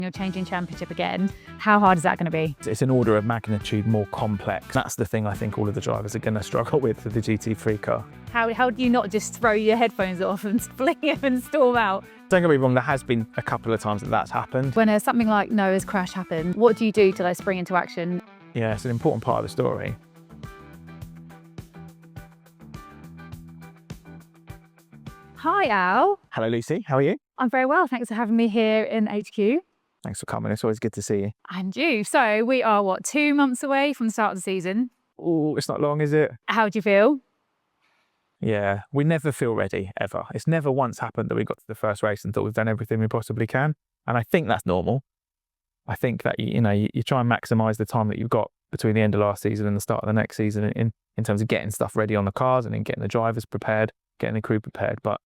You're changing championship again. How hard is that going to be? It's an order of magnitude more complex. That's the thing I think all of the drivers are going to struggle with the GT3 car. How do you not just throw your headphones off and fling them and storm out? Don't get me wrong, there has been a couple of times that that's happened. When something like Noah's crash happened, what do you do to spring into action? Yeah, it's an important part of the story. Hi, Al. Hello, Lucy. How are you? I'm very well. Thanks for having me here in HQ. Thanks for coming. It's always good to see you. And you. So we are, 2 months away from the start of the season? Oh, it's not long, is it? How do you feel? Yeah, we never feel ready, ever. It's never once happened that we got to the first race and thought we've done everything we possibly can. And I think that's normal. I think that, you try and maximise the time that you've got between the end of last season and the start of the next season in terms of getting stuff ready on the cars and in getting the drivers prepared, getting the crew prepared. But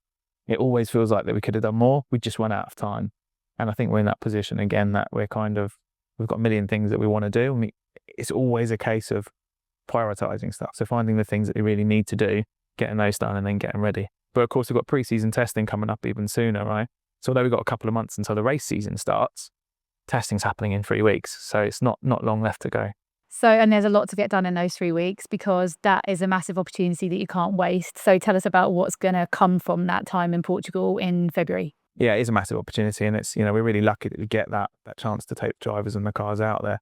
it always feels like that we could have done more. We just run out of time. And I think we're in that position again that we've got a million things that we want to do. I mean, it's always a case of prioritising stuff. So finding the things that we really need to do, getting those done and then getting ready. But of course, we've got pre-season testing coming up even sooner, right? So although we've got a couple of months until the race season starts, testing's happening in 3 weeks. So it's not long left to go. So, and there's a lot to get done in those 3 weeks because that is a massive opportunity that you can't waste. So tell us about what's going to come from that time in Portugal in February. Yeah, it is a massive opportunity, and it's, we're really lucky that we get that chance to take the drivers and the cars out there.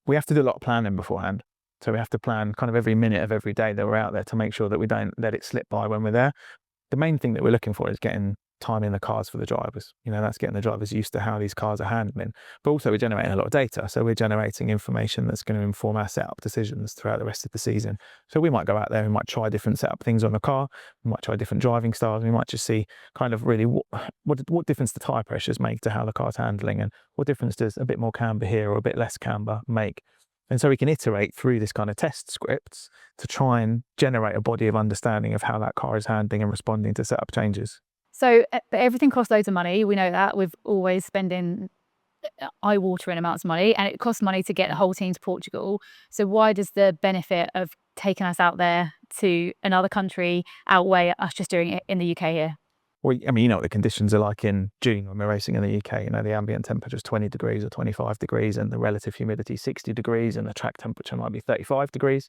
We have to do a lot of planning beforehand. So we have to plan kind of every minute of every day that we're out there to make sure that we don't let it slip by when we're there. The main thing that we're looking for is getting time in the cars for the drivers. That's getting the drivers used to how these cars are handling. But also we're generating a lot of data. So we're generating information that's going to inform our setup decisions throughout the rest of the season. So we might go out there and we might try different setup things on the car. We might try different driving styles. We might just see kind of really what difference the tyre pressures make to how the car's handling, and what difference does a bit more camber here or a bit less camber make. And so we can iterate through this kind of test scripts to try and generate a body of understanding of how that car is handling and responding to setup changes. So but everything costs loads of money. We know that. We've always spending eye-watering amounts of money, and it costs money to get the whole team to Portugal. So why does the benefit of taking us out there to another country outweigh us just doing it in the UK here? Well, I mean, what the conditions are like in June when we're racing in the UK. The ambient temperature is 20 degrees or 25 degrees, and the relative humidity is 60 degrees, and the track temperature might be 35 degrees.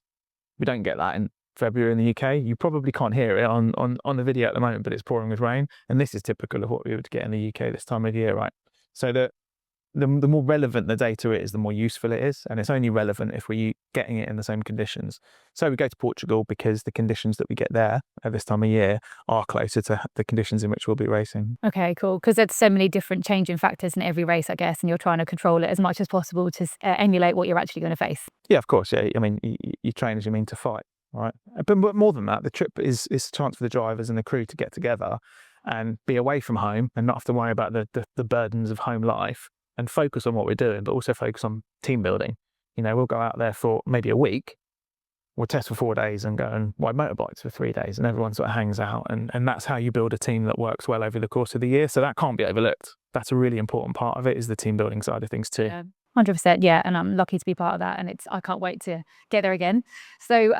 We don't get that in February in the UK. You probably can't hear it on the video at the moment, but it's pouring with rain. And this is typical of what we would get in the UK this time of year, right? So the more relevant the data is, the more useful it is. And it's only relevant if we're getting it in the same conditions. So we go to Portugal because the conditions that we get there at this time of year are closer to the conditions in which we'll be racing. Okay, cool. Because there's so many different changing factors in every race, I guess, and you're trying to control it as much as possible to emulate what you're actually going to face. Yeah, of course. Yeah, I mean, you train as you mean to fight, right? But more than that, the trip is a chance for the drivers and the crew to get together and be away from home and not have to worry about the burdens of home life, and focus on what we're doing, but also focus on team building. We'll go out there for maybe a week, we'll test for 4 days and go and ride motorbikes for 3 days, and everyone sort of hangs out. And that's how you build a team that works well over the course of the year. So that can't be overlooked. That's a really important part of it, is the team building side of things too. Yeah. 100%, yeah, and I'm lucky to be part of that, and I can't wait to get there again. So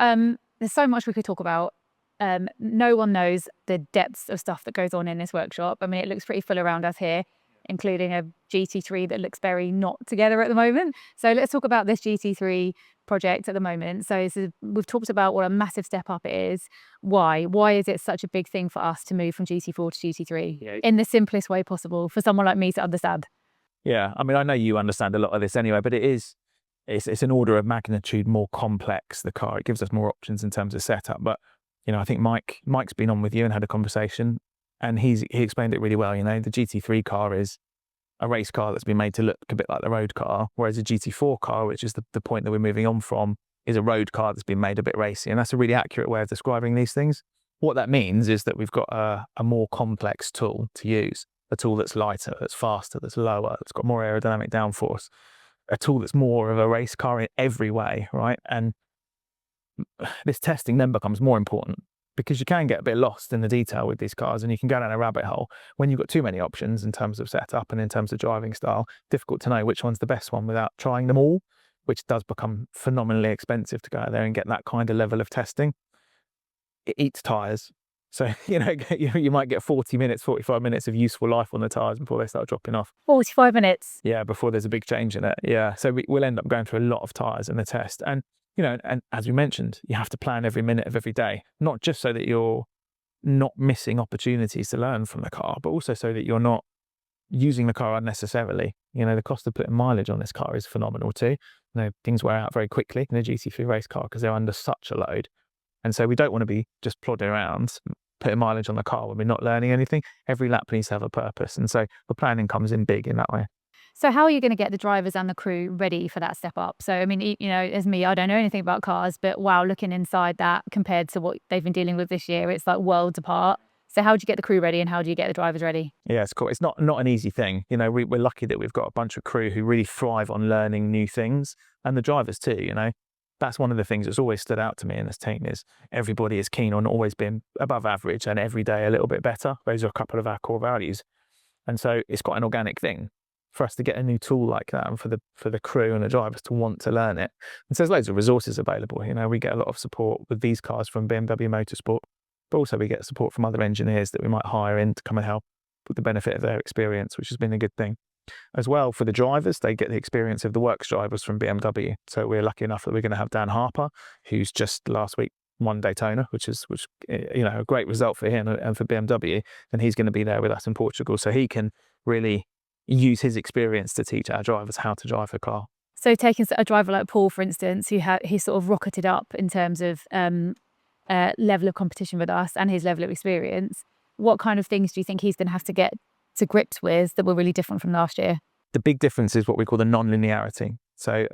there's so much we could talk about. No one knows the depths of stuff that goes on in this workshop. I mean, it looks pretty full around us here, including a GT3 that looks very not together at the moment. So let's talk about this GT3 project at the moment. So we've talked about what a massive step up it is. Why is it such a big thing for us to move from GT4 to GT3 in the simplest way possible for someone like me to understand? Yeah, I mean, I know you understand a lot of this anyway, but it's an order of magnitude more complex, the car. It gives us more options in terms of setup. But I think Mike's been on with you and had a conversation, and he explained it really well. The GT3 car is a race car that's been made to look a bit like the road car, whereas a GT4 car, which is the point that we're moving on from, is a road car that's been made a bit racy. And that's a really accurate way of describing these things. What that means is that we've got a more complex tool to use, a tool that's lighter, that's faster, that's lower, that's got more aerodynamic downforce, a tool that's more of a race car in every way, right? And this testing then becomes more important, because you can get a bit lost in the detail with these cars, and you can go down a rabbit hole when you've got too many options in terms of setup and in terms of driving style. Difficult to know which one's the best one without trying them all, which does become phenomenally expensive to go out there and get that kind of level of testing. It eats tyres. So, you might get 40 minutes, 45 minutes of useful life on the tyres before they start dropping off. 45 minutes? Yeah, before there's a big change in it. Yeah. So we'll end up going through a lot of tyres in the test. And, and as we mentioned, you have to plan every minute of every day, not just so that you're not missing opportunities to learn from the car, but also so that you're not using the car unnecessarily. The cost of putting mileage on this car is phenomenal too. Things wear out very quickly in a GT3 race car because they're under such a load. And so we don't want to be just plodding around, putting mileage on the car when we're not learning anything. Every lap needs to have a purpose. And so the planning comes in big in that way. So how are you going to get the drivers and the crew ready for that step up? So, I mean, as me, I don't know anything about cars, but wow, looking inside that compared to what they've been dealing with this year, it's like worlds apart. So how do you get the crew ready and how do you get the drivers ready? Yeah, it's cool. It's not an easy thing. We're lucky that we've got a bunch of crew who really thrive on learning new things, and the drivers too, That's one of the things that's always stood out to me in this team is everybody is keen on always being above average and every day a little bit better. Those are a couple of our core values. And so it's quite an organic thing for us to get a new tool like that and for the crew and the drivers to want to learn it. And so there's loads of resources available. We get a lot of support with these cars from BMW Motorsport, but also we get support from other engineers that we might hire in to come and help with the benefit of their experience, which has been a good thing. As well, for the drivers, they get the experience of the works drivers from BMW. So we're lucky enough that we're going to have Dan Harper, who's just last week won Daytona, which a great result for him and for BMW. And he's going to be there with us in Portugal, so he can really use his experience to teach our drivers how to drive a car. So taking a driver like Paul, for instance, he's sort of rocketed up in terms of level of competition with us and his level of experience. What kind of things do you think he's going to have to get to grips with that were really different from last year? The big difference is what we call the non-linearity. So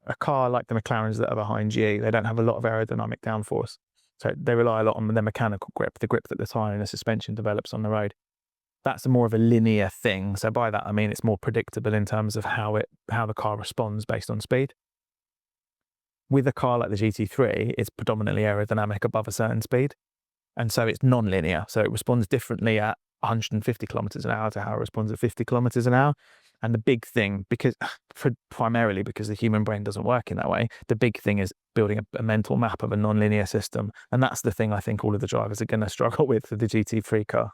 a car like the McLarens that are behind you, they don't have a lot of aerodynamic downforce. So they rely a lot on their mechanical grip, the grip that the tyre and the suspension develops on the road. That's more of a linear thing. So by that, I mean it's more predictable in terms of how the car responds based on speed. With a car like the GT3, it's predominantly aerodynamic above a certain speed. And so it's non-linear. So it responds differently at 150 kilometers an hour to how it responds at 50 kilometers an hour. And the big thing, primarily because the human brain doesn't work in that way, the big thing is building a mental map of a non-linear system. And that's the thing I think all of the drivers are going to struggle with for the GT3 car.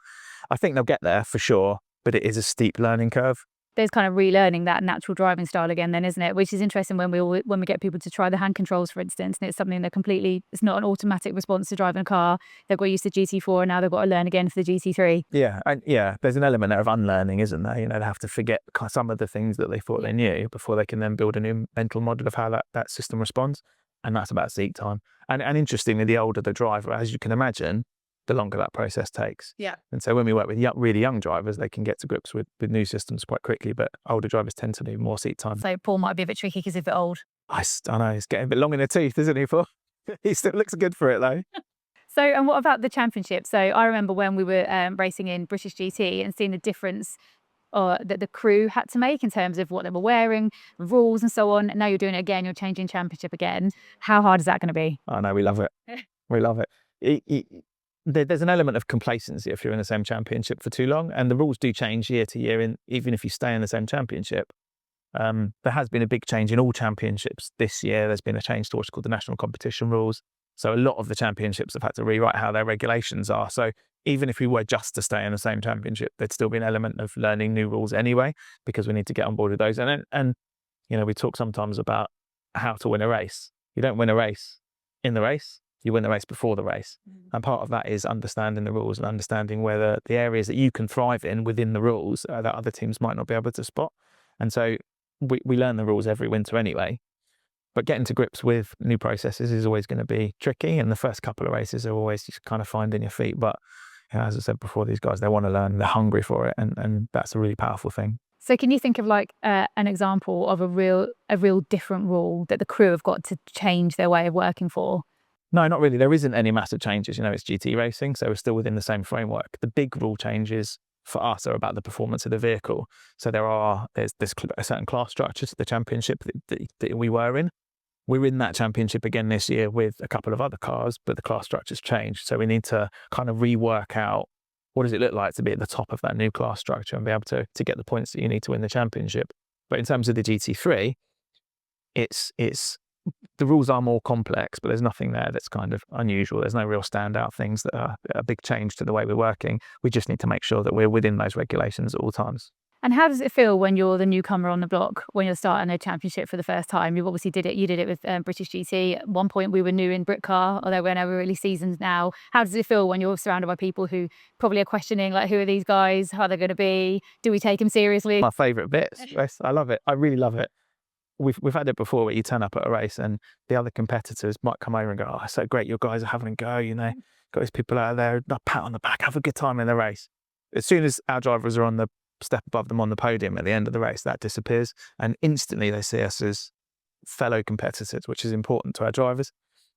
I think they'll get there for sure, but it is a steep learning curve. There's kind of relearning that natural driving style again then, isn't it? Which is interesting when we get people to try the hand controls, for instance, and it's something it's not an automatic response to driving a car. They've got used to GT4 and now they've got to learn again for the GT3. Yeah, and there's an element there of unlearning, isn't there? They have to forget some of the things that they thought they knew before they can then build a new mental model of how that system responds. And that's about seat time. And interestingly, the older the driver, as you can imagine, the longer that process takes. Yeah. And so when we work with really young drivers, they can get to grips with new systems quite quickly, but older drivers tend to need more seat time. So Paul might be a bit tricky because he's a bit old. I know, he's getting a bit long in the tooth, isn't he, Paul? He still looks good for it, though. So, and what about the championship? So I remember when we were racing in British GT and seeing the difference that the crew had to make in terms of what they were wearing, rules and so on. And now you're doing it again, you're changing championship again. How hard is that going to be? Oh, no, we love it. We love it. There's an element of complacency if you're in the same championship for too long, and the rules do change year to year. Even if you stay in the same championship, there has been a big change in all championships this year. There's been a change to what's called the national competition rules. So a lot of the championships have had to rewrite how their regulations are. So even if we were just to stay in the same championship, there'd still be an element of learning new rules anyway, because we need to get on board with those. And we talk sometimes about how to win a race. You don't win a race in the race. You win the race before the race. And part of that is understanding the rules and understanding whether the areas that you can thrive in within the rules that other teams might not be able to spot. And so we learn the rules every winter anyway. But getting to grips with new processes is always going to be tricky. And the first couple of races are always just kind of finding your feet. But as I said before, these guys, they want to learn, they're hungry for it. And that's a really powerful thing. So can you think of like an example of a real different rule that the crew have got to change their way of working for? No, not really. There isn't any massive changes. It's GT racing, so we're still within the same framework. The big rule changes for us are about the performance of the vehicle. So there's a certain class structure to the championship that we were in. We're in that championship again this year with a couple of other cars, but the class structure's changed. So we need to kind of rework out what does it look like to be at the top of that new class structure and be able to get the points that you need to win the championship. But in terms of the GT3, it's the rules are more complex, but there's nothing there that's kind of unusual. There's no real standout things that are a big change to the way we're working. We just need to make sure that we're within those regulations at all times. And how does it feel when you're the newcomer on the block, when you're starting a championship for the first time? You obviously did it. You did it with British GT. At one point, we were new in Brit car, although we're never really seasoned now. How does it feel when you're surrounded by people who probably are questioning, like, who are these guys? How are they going to be? Do we take them seriously? My favourite bits. Yes, I love it. I really love it. We've had it before where you turn up at a race and the other competitors might come over and go, "Oh, it's so great, you guys are having a go, you know, got these people out there, a pat on the back, have a good time in the race." As soon as our drivers are on the step above them on the podium at the end of the race, that disappears, and instantly they see us as fellow competitors, which is important to our drivers.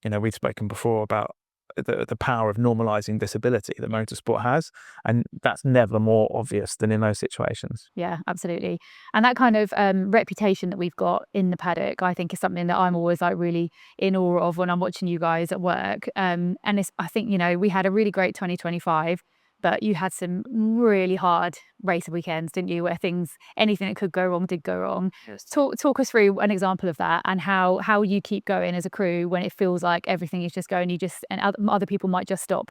You know, we've spoken before about the power of normalising disability that motorsport has, and that's never more obvious than in those situations. Yeah, absolutely. And that kind of reputation that we've got in the paddock, I think, is something that I'm always like really in awe of when I'm watching you guys at work. And I think, you know, we had a really great 2025, but you had some really hard race weekends, didn't you? Where anything that could go wrong did go wrong. Yes. Talk us through an example of that and how you keep going as a crew when it feels like everything is just going, and other people might just stop.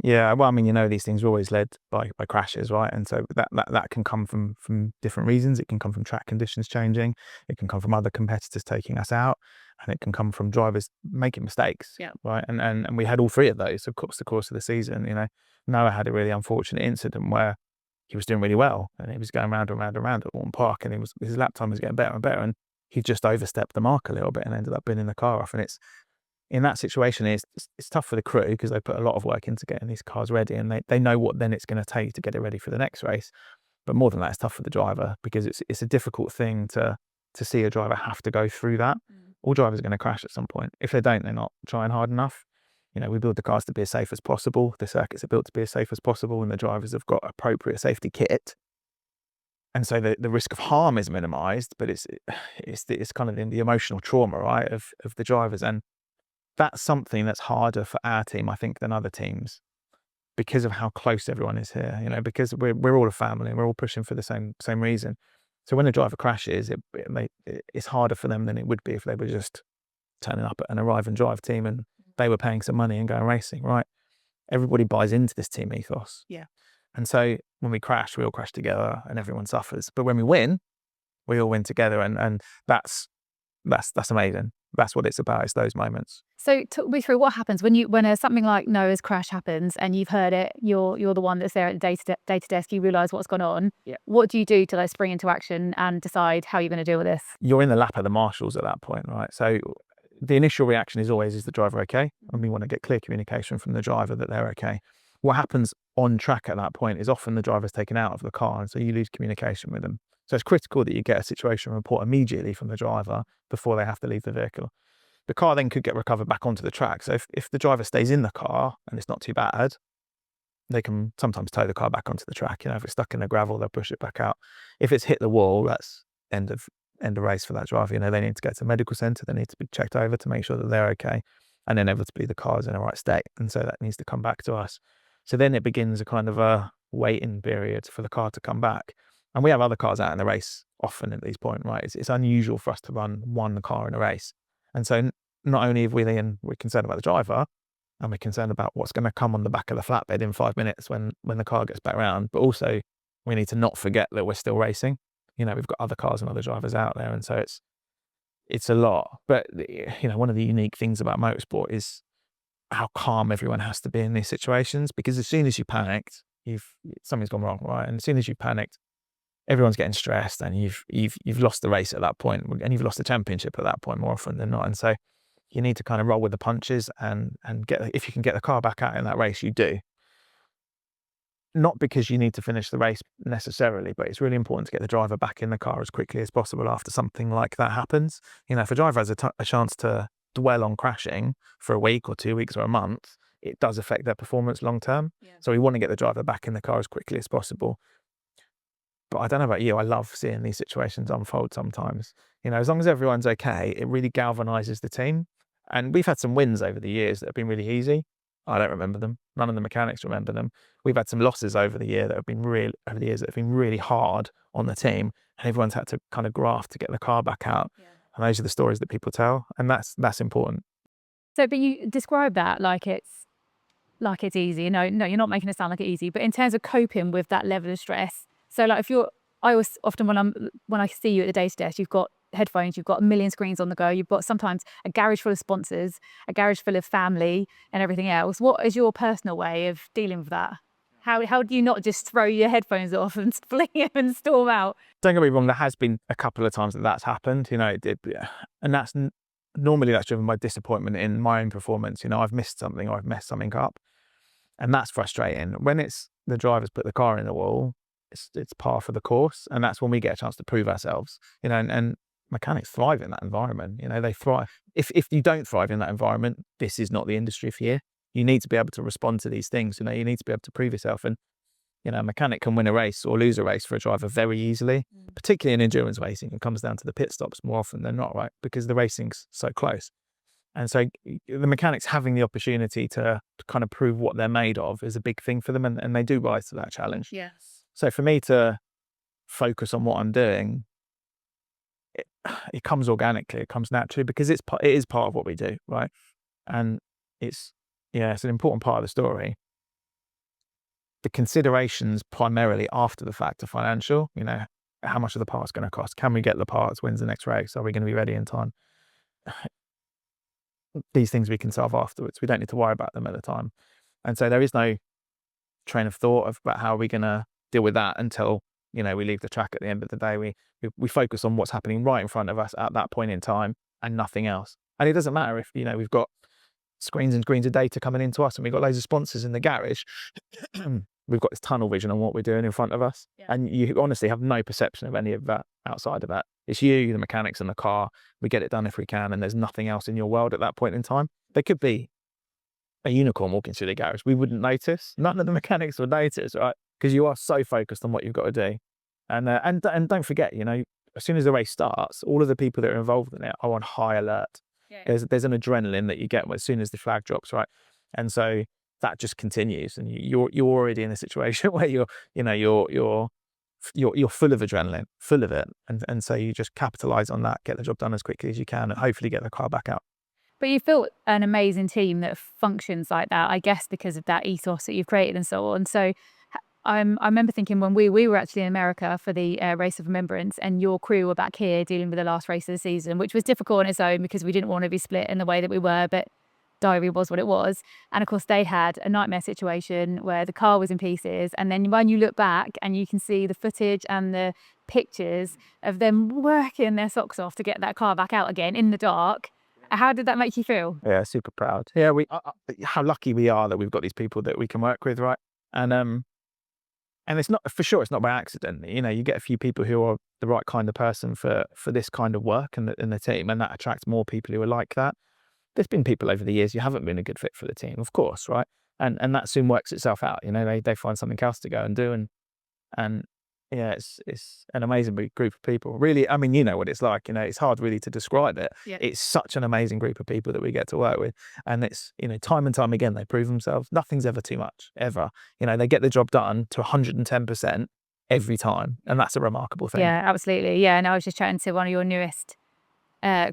Yeah, well, I mean, you know, these things are always led by crashes, right? And so that can come from different reasons. It can come from track conditions changing. It can come from other competitors taking us out, and it can come from drivers making mistakes. Yeah. Right. And we had all three of those. Of course, the course of the season, you know, Noah had a really unfortunate incident where he was doing really well and he was going round and round and round at Warren Park, and his lap time was getting better and better, and he just overstepped the mark a little bit and ended up binning the car off. And it's in that situation, it's tough for the crew because they put a lot of work into getting these cars ready, and they know what then it's going to take to get it ready for the next race. But more than that, it's tough for the driver because it's a difficult thing to see a driver have to go through that. All drivers are going to crash at some point. If they don't, they're not trying hard enough. You know, we build the cars to be as safe as possible. The circuits are built to be as safe as possible, and the drivers have got appropriate safety kit. And so the risk of harm is minimised, but it's kind of the emotional trauma, right, of the drivers. And that's something that's harder for our team, I think, than other teams because of how close everyone is here, you know, because we're all a family and we're all pushing for the same reason. So when a driver crashes, it's harder for them than it would be if they were just turning up at an arrive and drive team and they were paying some money and going racing, right? Everybody buys into this team ethos. Yeah. And so when we crash, we all crash together and everyone suffers. But when we win, we all win together, and that's amazing. That's what it's about. It's those moments. So talk me through what happens when something like Noah's crash happens and you've heard it. You're the one that's there at the data desk. You realise what's gone on. Yeah. What do you do to like spring into action and decide how you're going to deal with this? You're in the lap of the marshals at that point, right? So the initial reaction is always, is the driver okay? And we want to get clear communication from the driver that they're okay. What happens on track at that point is often the driver's taken out of the car, and so you lose communication with them. So it's critical that you get a situation report immediately from the driver before they have to leave the vehicle. The car then could get recovered back onto the track. So if the driver stays in the car and it's not too bad, they can sometimes tow the car back onto the track. You know, if it's stuck in the gravel, they'll push it back out. If it's hit the wall, that's end of race for that driver. You know, they need to go to the medical centre. They need to be checked over to make sure that they're okay. And inevitably the car is in the right state. And so that needs to come back to us. So then it begins a kind of a waiting period for the car to come back. And we have other cars out in the race often at this point, right? It's unusual for us to run one car in a race. And so not only have we're concerned about the driver, and we're concerned about what's going to come on the back of the flatbed in 5 minutes when the car gets back around, but also we need to not forget that we're still racing. You know, we've got other cars and other drivers out there. And so it's a lot. But, you know, one of the unique things about motorsport is how calm everyone has to be in these situations, because as soon as you panicked, something's gone wrong, right? And as soon as you panicked, everyone's getting stressed, and you've lost the race at that point, and you've lost the championship at that point more often than not. And so you need to kind of roll with the punches and if you can get the car back out in that race, you do. Not because you need to finish the race necessarily, but it's really important to get the driver back in the car as quickly as possible after something like that happens. You know, if a driver has a chance to dwell on crashing for a week or 2 weeks or a month, it does affect their performance long term. Yeah. So we want to get the driver back in the car as quickly as possible. But I don't know about you, I love seeing these situations unfold sometimes. You know, as long as everyone's okay, it really galvanizes the team. And we've had some wins over the years that have been really easy. I don't remember them. None of the mechanics remember them. We've had some losses over the years that have been really hard on the team, and everyone's had to kind of graft to get the car back out. Yeah. And those are the stories that people tell, and that's important. So, but you describe that like it's easy. No, you're not making it sound like it's easy. But in terms of coping with that level of stress, so like I always often when I see you at the data desk, you've got headphones, you've got a million screens on the go, you've got sometimes a garage full of sponsors, a garage full of family, and everything else. What is your personal way of dealing with that? How do you not just throw your headphones off and fling them and storm out? Don't get me wrong, there has been a couple of times that that's happened, it did, and normally that's driven by disappointment in my own performance. I've missed something or I've messed something up, and that's frustrating. When it's the driver's put the car in the wall, it's par for the course, and that's when we get a chance to prove ourselves. And mechanics thrive in that environment. They thrive. If you don't thrive in that environment, this is not the industry for you. You need to be able to respond to these things. You need to be able to prove yourself. And a mechanic can win a race or lose a race for a driver very easily, particularly in endurance racing. It comes down to the pit stops more often than not, right? Because the racing's so close. And so the mechanics having the opportunity to kind of prove what they're made of is a big thing for them, and they do rise to that challenge. Yes. So for me to focus on what I'm doing, it comes organically, it comes naturally, because it is part of what we do, right? And it's an important part of the story. The considerations primarily after the fact are financial. How much are the parts going to cost? Can we get the parts? When's the next race? Are we going to be ready in time? These things we can solve afterwards. We don't need to worry about them at the time. And so there is no train of thought about how we're going to deal with that until we leave the track. At the end of the day, we focus on what's happening right in front of us at that point in time and nothing else. And it doesn't matter if we've got screens and screens of data coming into us and we've got loads of sponsors in the garage. We've got this tunnel vision on what we're doing in front of us, and you honestly have no perception of any of that outside of that. It's you, the mechanics, and the car. We get it done if we can, and there's nothing else in your world at that point in time. There could be a unicorn walking through the garage. We wouldn't notice. None of the mechanics would notice, right? Because you are so focused on what you've got to do. And don't forget, as soon as the race starts, all of the people that are involved in it are on high alert. Yeah. There's an adrenaline that you get as soon as the flag drops, right? And so that just continues, and you're already in a situation where you're full of adrenaline, full of it, and so you just capitalize on that, get the job done as quickly as you can, and hopefully get the car back out. But you've built an amazing team that functions like that, I guess, because of that ethos that you've created and so on. So I remember thinking when we were actually in America for the Race of Remembrance, and your crew were back here dealing with the last race of the season, which was difficult on its own because we didn't want to be split in the way that we were, but diary was what it was. And of course they had a nightmare situation where the car was in pieces, and then when you look back and you can see the footage and the pictures of them working their socks off to get that car back out again in the dark, how did that make you feel? Yeah, super proud. Yeah, how lucky we are that we've got these people that we can work with, right? And it's not, for sure, it's not by accident. You get a few people who are the right kind of person for this kind of work and the team, and that attracts more people who are like that. There's been people over the years who haven't been a good fit for the team, of course, right? And that soon works itself out. They find something else to go and do, and yeah, it's an amazing group of people. Really, I mean, you know what it's like. It's hard really to describe it. Yeah. It's such an amazing group of people that we get to work with, and it's time and time again they prove themselves. Nothing's ever too much, ever. They get the job done to 110% every time, and that's a remarkable thing. Yeah, absolutely. Yeah, and I was just chatting to one of your newest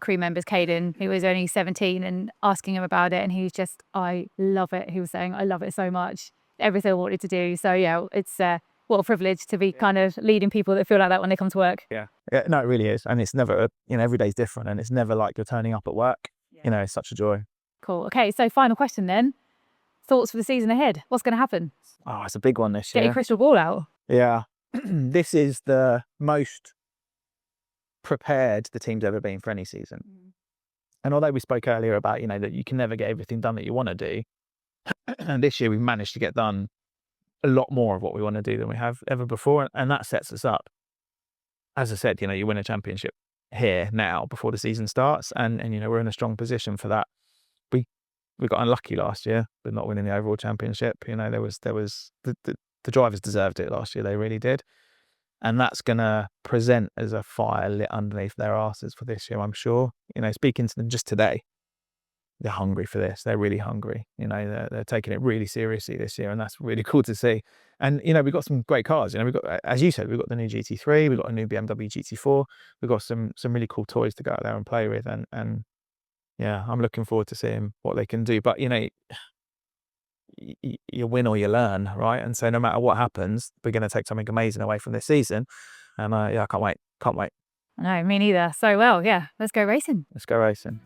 crew members, Caden, who was only 17, and asking him about it, and he was just, I love it. He was saying, I love it so much. Everything I wanted to do. So yeah, it's what a privilege to be kind of leading people that feel like that when they come to work. Yeah, no, it really is, and it's never, every day's different, and it's never like you're turning up at work. Yeah. It's such a joy. Cool. Okay, so final question then. Thoughts for the season ahead? What's going to happen? Oh, it's a big one this year. Get your crystal ball out. Yeah, this is the most prepared the team's ever been for any season. And although we spoke earlier about that you can never get everything done that you want to do, and this year we've managed to get done a lot more of what we want to do than we have ever before, and that sets us up. As I said, you win a championship here now before the season starts, and we're in a strong position for that. We got unlucky last year with not winning the overall championship. There was the drivers deserved it last year, they really did. And that's going to present as a fire lit underneath their asses for this year, I'm sure. Speaking to them just today, they're hungry for this. They're really hungry. You know, they're taking it really seriously this year, and that's really cool to see. And you know, we've got some great cars. You know, we've got, as you said, we've got the new GT3, we've got a new BMW GT4, we've got some really cool toys to go out there and play with, and yeah, I'm looking forward to seeing what they can do. But you know, you win or you learn, right? And so no matter what happens, we're going to take something amazing away from this season. And yeah, I can't wait. Can't wait. No, me neither. So, well, yeah, let's go racing. Let's go racing.